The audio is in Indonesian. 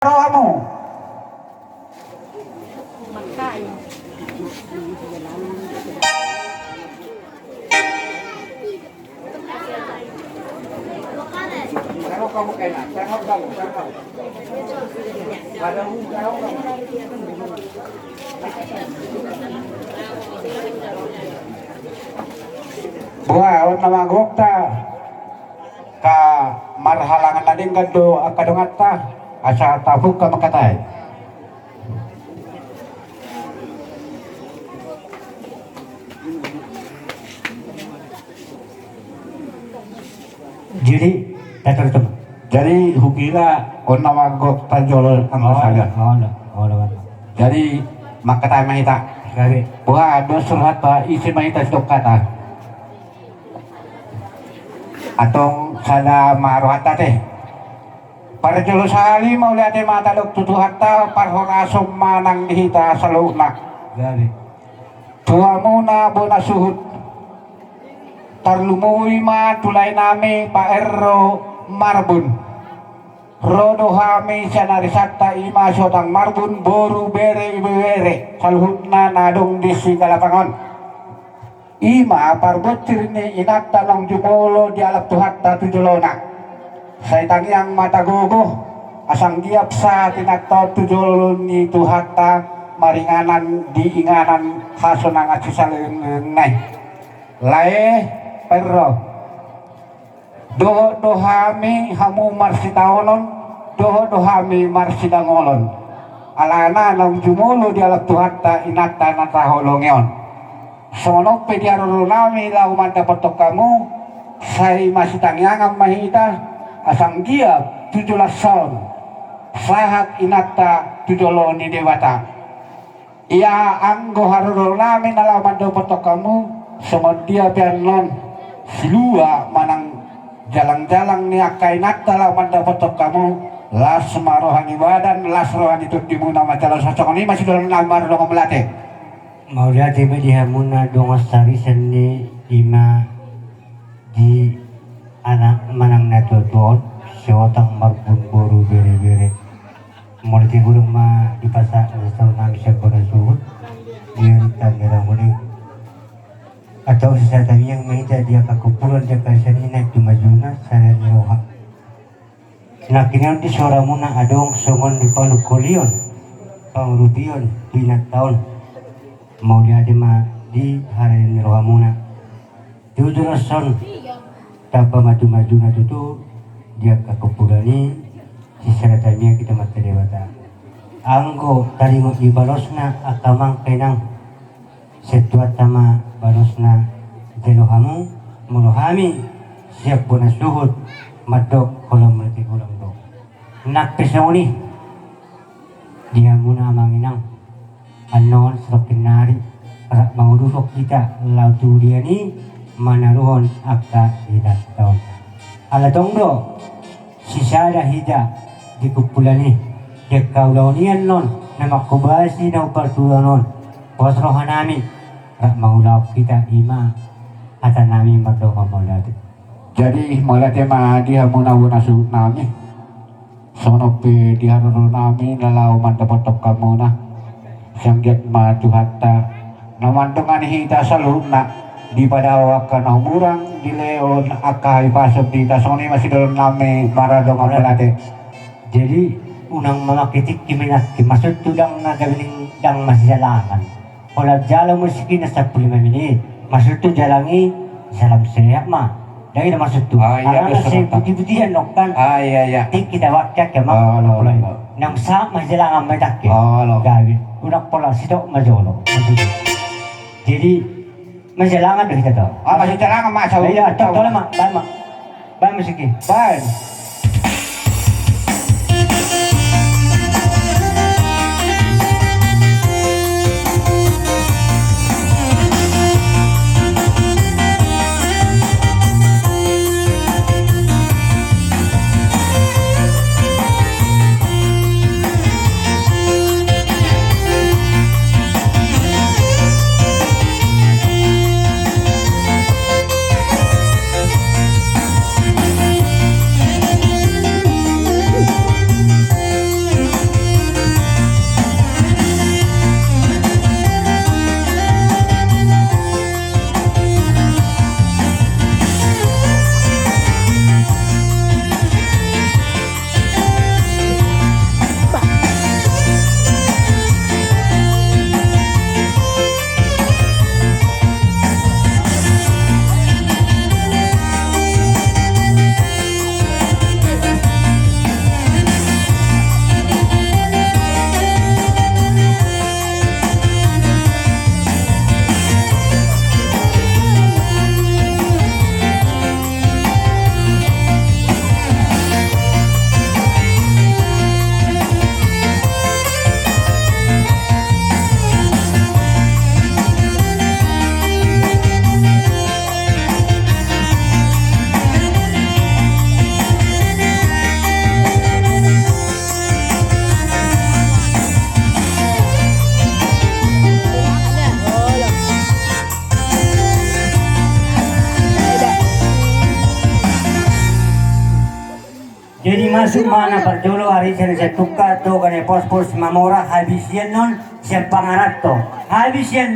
Kamu kamu enak, kamu. Ada buah nama gokta ka marhalangan nading kado akadongata asa tabuk ka makatay. Jadi hukila on nama gokta jolol ang saga. Jadi makatay mahita. Buah do surat pa isi mahita stok kata. Atong sana maruhata teh para jolo sali mau lihat mata dok tutu hatta parhorasom manang dihita saluna tua muna bona suhut tarlumui ma tulay nami pa erro marbun rodo hami sanarisata ima sodang marbun boru bere ibere salhutna nadong disi kalapangon ima parbotir ni inak tanong jumolo di alap tuhatta tujolona say tangyang mata gogo asang giap sa tinaktaw tujolo ni tuhatta maringanan di inganan hasonang at sisalenay lae pero dohami hamu marsitaonon dohami marsidangolon alana nong jumolo di alap tuhatta inakta nataholongyon sonok pediaroro nami lau manta potok kamu say masih tangyangam mahita asang dia 17 tahun sahat inakta tujolo ni dewata ia anggo haroro nami lau manta potok kamu somon dia pianon silua manang jalang-jalang ni akai nakta lau manta potok kamu las marohani badan las rohani tuttimuna macalo sosok ini masih dalam namar dong melate mau lihat tiba di hamuna dongos sari seni ima di anak manang natutuot siotang marbun boru bere mulai gurung ma di pasar restoran nami siap berasuhut dia tangerang mulai atau sesuatu yang menghita dia kakupulan dia kasih naik di majuna saya niroha nak kini di suara muna adong songon di palu kolion pangrupion pinat tahun mau lihat di hari ini rohamuna tujuh rason tanpa maju-maju na tutu dia kakupurani sisaratanya kita mati dewata anggo tadi mo ibalosna akamang penang setuat tama balosna jelohamu mulohami siap bonas luhut madok kolam melati kolam do nak pesawuni dia muna manginang anon semakin nari para mangudusok kita lautu dia ni manaruhon akta hidat tahun ala tongdo sisada hida di kumpulan ni dekaulonian non nama kubasi na upartulanon posrohan nami para mangulap kita ima ata nami magdoka maulati jadi maulati ma dia munawuna su nami sonope dia roro nami lalau mandapotok kamu na sanggit matu hatta namantungan hita saluna di pada wakan humurang di leon akai pasok di tasoni masih dalam name maradong apalate jadi unang mamakitik kiminat kimasud tudang nagawin dang masih jalangan kalau jalan musiki na 15 menit masud tu jalangi salam sehat mah dari masud tu iya saya putih-putihan nokkan iya tik kita wakyak ya mah nang sa masih jalangan medak gawin unak pola sitok majolo jadi majalangan dah kita tahu masih jalangan mas iya tak tahu mak baik musiki baik Jadi masuk mana perjolo hari saya tukar to kane pos-pos mamora habis yan non siya pangarat to. Habis yan